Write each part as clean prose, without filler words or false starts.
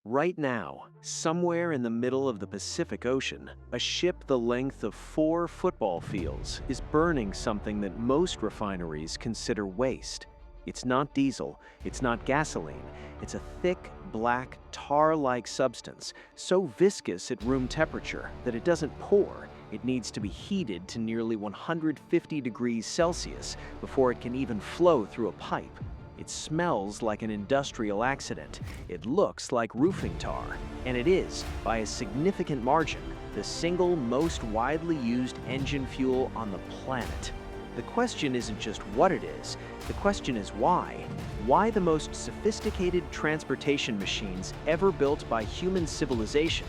Right now, somewhere in the middle of the Pacific Ocean, a ship the length of 4 football fields is burning something that most refineries consider waste. It's not diesel, it's not gasoline, it's a thick, black, tar-like substance, so viscous at room temperature that it doesn't pour. It needs to be heated to nearly 150 degrees Celsius before it can even flow through a pipe. It smells like an industrial accident. It looks like roofing tar. And it is, by a significant margin, the single most widely used engine fuel on the planet. The question isn't just what it is, the question is why. Why the most sophisticated transportation machines ever built by human civilization,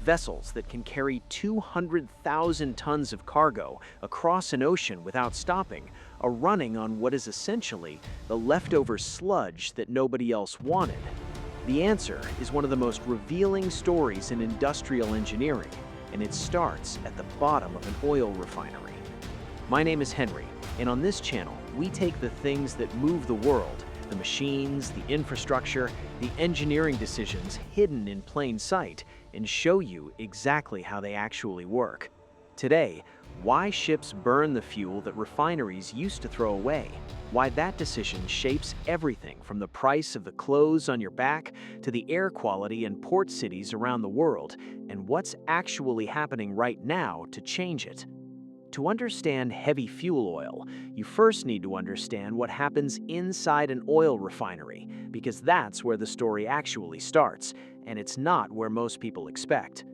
vessels that can carry 200,000 tons of cargo across an ocean without stopping, are running on what is essentially the leftover sludge that nobody else wanted. The answer is one of the most revealing stories in industrial engineering, and it starts at the bottom of an oil refinery. My name is Henry, and on this channel, we take the things that move the world, the machines, the infrastructure, the engineering decisions hidden in plain sight, and show you exactly how they actually work. Today, why ships burn the fuel that refineries used to throw away, why that decision shapes everything from the price of the clothes on your back to the air quality in port cities around the world, and what's actually happening right now to change it. To understand heavy fuel oil, you first need to understand what happens inside an oil refinery, because that's where the story actually starts, and it's not where most people expect.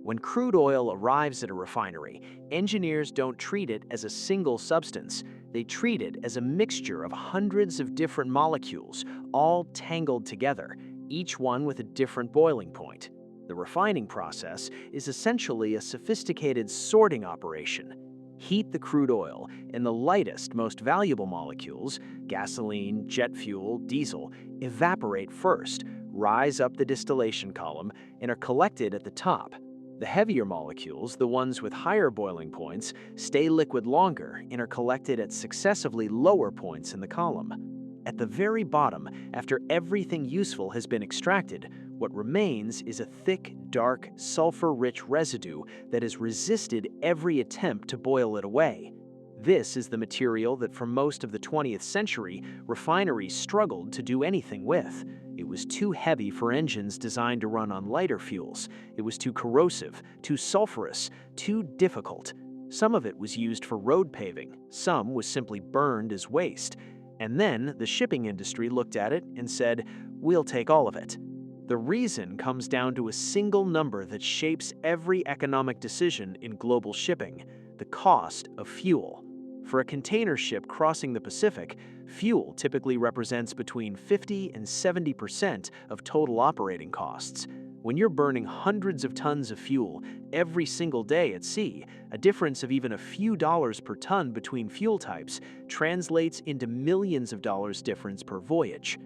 When crude oil arrives at a refinery, engineers don't treat it as a single substance. They treat it as a mixture of hundreds of different molecules, all tangled together, each one with a different boiling point. The refining process is essentially a sophisticated sorting operation. Heat the crude oil, and the lightest, most valuable molecules, gasoline, jet fuel, diesel, evaporate first, rise up the distillation column, and are collected at the top. The heavier molecules, the ones with higher boiling points, stay liquid longer and are collected at successively lower points in the column. At the very bottom, after everything useful has been extracted, what remains is a thick, dark, sulfur-rich residue that has resisted every attempt to boil it away. This is the material that for most of the 20th century, refineries struggled to do anything with. It was too heavy for engines designed to run on lighter fuels. It was too corrosive, too sulfurous, too difficult. Some of it was used for road paving, some was simply burned as waste. And then the shipping industry looked at it and said, "We'll take all of it." The reason comes down to a single number that shapes every economic decision in global shipping: the cost of fuel. For a container ship crossing the Pacific, fuel typically represents between 50 and 70% of total operating costs. When you're burning hundreds of tons of fuel every single day at sea, a difference of even a few dollars per ton between fuel types translates into millions of dollars difference per voyage.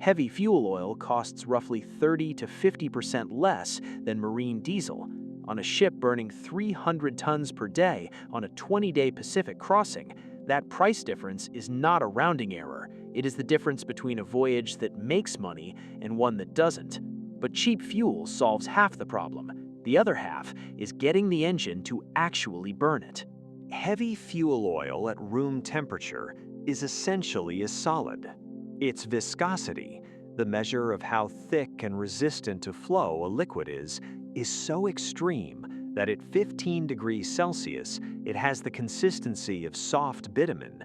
Heavy fuel oil costs roughly 30 to 50% less than marine diesel. On a ship burning 300 tons per day on a 20-day Pacific crossing, that price difference is not a rounding error. It is the difference between a voyage that makes money and one that doesn't. But cheap fuel solves half the problem. The other half is getting the engine to actually burn it. Heavy fuel oil at room temperature is essentially a solid. Its viscosity, the measure of how thick and resistant to flow a liquid is so extreme that at 15 degrees Celsius, it has the consistency of soft bitumen.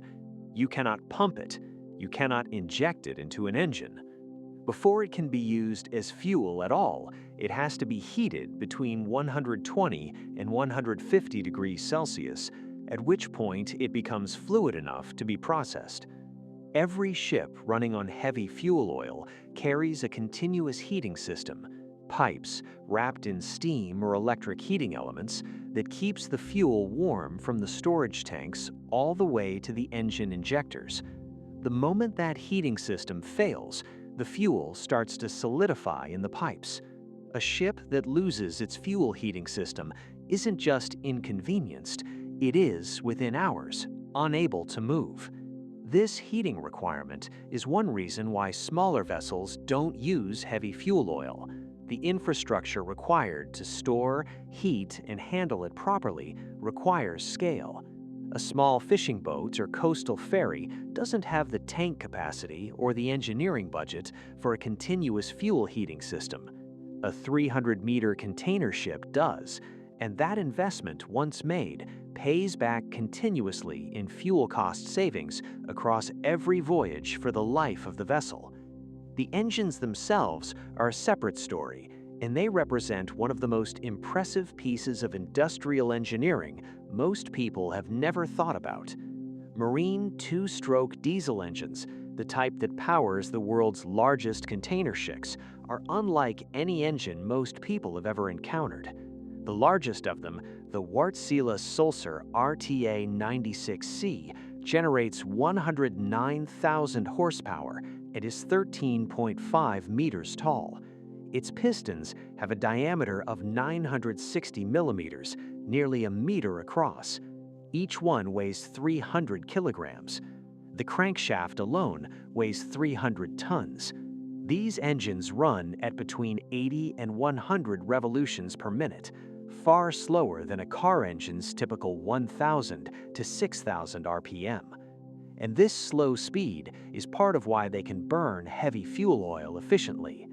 You cannot pump it, you cannot inject it into an engine. Before it can be used as fuel at all, it has to be heated between 120 and 150 degrees Celsius, at which point it becomes fluid enough to be processed. Every ship running on heavy fuel oil carries a continuous heating system, pipes wrapped in steam or electric heating elements that keeps the fuel warm from the storage tanks all the way to the engine injectors. The moment that heating system fails, the fuel starts to solidify in the pipes. A ship that loses its fuel heating system isn't just inconvenienced, it is, within hours, unable to move. This heating requirement is one reason why smaller vessels don't use heavy fuel oil. The infrastructure required to store, heat, and handle it properly requires scale. A small fishing boat or coastal ferry doesn't have the tank capacity or the engineering budget for a continuous fuel heating system. A 300-meter container ship does, and that investment, once made, pays back continuously in fuel cost savings across every voyage for the life of the vessel. The engines themselves are a separate story, and they represent one of the most impressive pieces of industrial engineering most people have never thought about. Marine two-stroke diesel engines, the type that powers the world's largest container ships, are unlike any engine most people have ever encountered. The largest of them, the Wärtsilä-Sulzer RTA96-C, generates 109,000 horsepower and is 13.5 meters tall. Its pistons have a diameter of 960 millimeters, nearly a meter across. Each one weighs 300 kilograms. The crankshaft alone weighs 300 tons. These engines run at between 80 and 100 revolutions per minute, far slower than a car engine's typical 1,000 to 6,000 RPM. And this slow speed is part of why they can burn heavy fuel oil efficiently.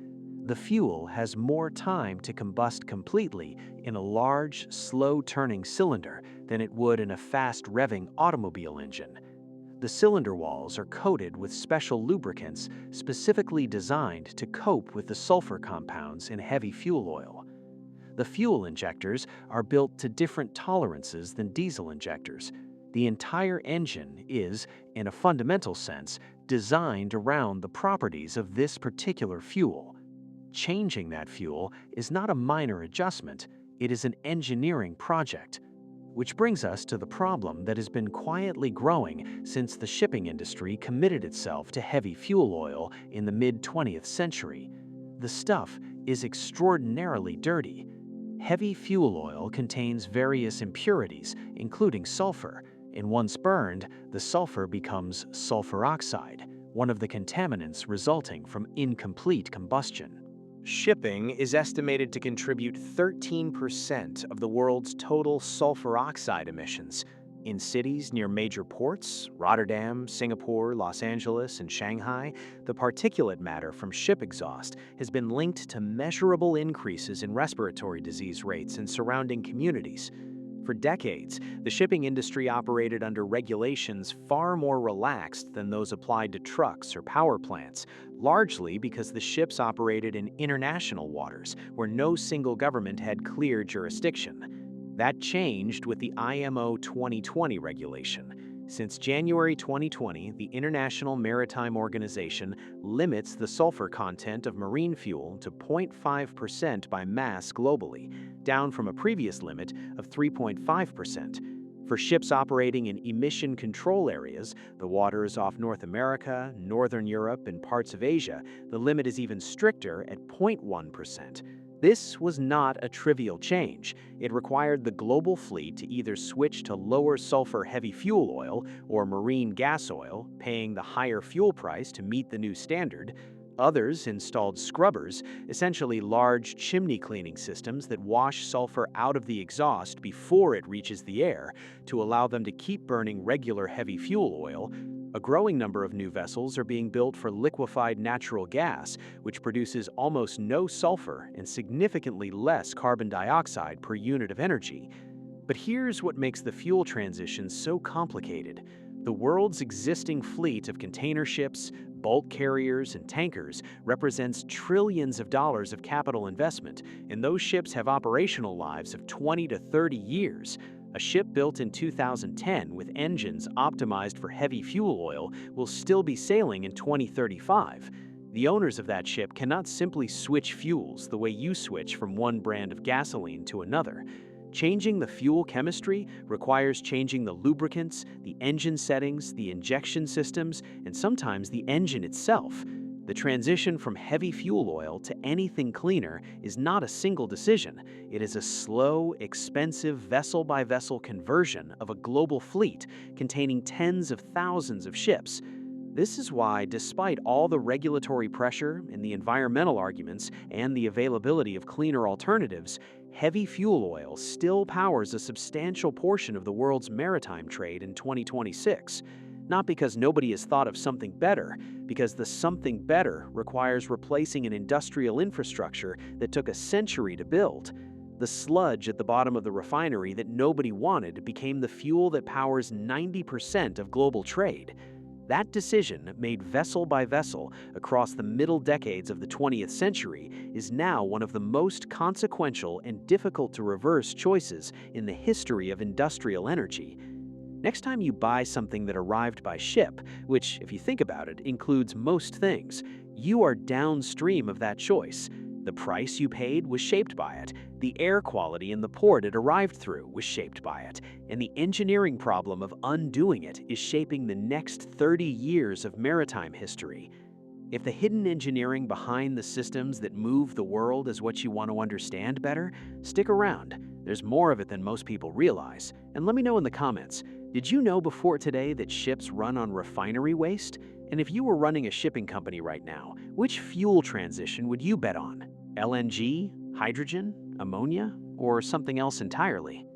The fuel has more time to combust completely in a large, slow-turning cylinder than it would in a fast-revving automobile engine. The cylinder walls are coated with special lubricants specifically designed to cope with the sulfur compounds in heavy fuel oil. The fuel injectors are built to different tolerances than diesel injectors. The entire engine is, in a fundamental sense, designed around the properties of this particular fuel. Changing that fuel is not a minor adjustment, it is an engineering project. Which brings us to the problem that has been quietly growing since the shipping industry committed itself to heavy fuel oil in the mid-20th century. The stuff is extraordinarily dirty. Heavy fuel oil contains various impurities, including sulfur, and once burned, the sulfur becomes sulfur oxide, one of the contaminants resulting from incomplete combustion. Shipping is estimated to contribute 13% of the world's total sulfur oxide emissions. In cities near major ports, Rotterdam, Singapore, Los Angeles, and Shanghai, the particulate matter from ship exhaust has been linked to measurable increases in respiratory disease rates in surrounding communities. For decades, the shipping industry operated under regulations far more relaxed than those applied to trucks or power plants, largely because the ships operated in international waters where no single government had clear jurisdiction. That changed with the IMO 2020 regulation. Since January 2020, the International Maritime Organization limits the sulfur content of marine fuel to 0.5% by mass globally, down from a previous limit of 3.5%. For ships operating in emission control areas, the waters off North America, Northern Europe, and parts of Asia, the limit is even stricter at 0.1%. This was not a trivial change. It required the global fleet to either switch to lower sulfur heavy fuel oil or marine gas oil, paying the higher fuel price to meet the new standard. Others installed scrubbers, essentially large chimney cleaning systems that wash sulfur out of the exhaust before it reaches the air to allow them to keep burning regular heavy fuel oil. A growing number of new vessels are being built for liquefied natural gas, which produces almost no sulfur and significantly less carbon dioxide per unit of energy. But here's what makes the fuel transition so complicated. The world's existing fleet of container ships, bulk carriers, and tankers represents trillions of dollars of capital investment, and those ships have operational lives of 20 to 30 years. A ship built in 2010 with engines optimized for heavy fuel oil will still be sailing in 2035. The owners of that ship cannot simply switch fuels the way you switch from one brand of gasoline to another. Changing the fuel chemistry requires changing the lubricants, the engine settings, the injection systems, and sometimes the engine itself. The transition from heavy fuel oil to anything cleaner is not a single decision. It is a slow, expensive vessel-by-vessel conversion of a global fleet containing tens of thousands of ships. This is why, despite all the regulatory pressure and the environmental arguments and the availability of cleaner alternatives, heavy fuel oil still powers a substantial portion of the world's maritime trade in 2026. Not because nobody has thought of something better, because the something better requires replacing an industrial infrastructure that took a century to build. The sludge at the bottom of the refinery that nobody wanted became the fuel that powers 90% of global trade. That decision, made vessel by vessel across the middle decades of the 20th century, is now one of the most consequential and difficult to reverse choices in the history of industrial energy. Next time you buy something that arrived by ship, which, if you think about it, includes most things, you are downstream of that choice. The price you paid was shaped by it. The air quality in the port it arrived through was shaped by it. And the engineering problem of undoing it is shaping the next 30 years of maritime history. If the hidden engineering behind the systems that move the world is what you want to understand better, stick around. There's more of it than most people realize. And let me know in the comments, did you know before today that ships run on refinery waste? And if you were running a shipping company right now, which fuel transition would you bet on? LNG, hydrogen, ammonia, or something else entirely?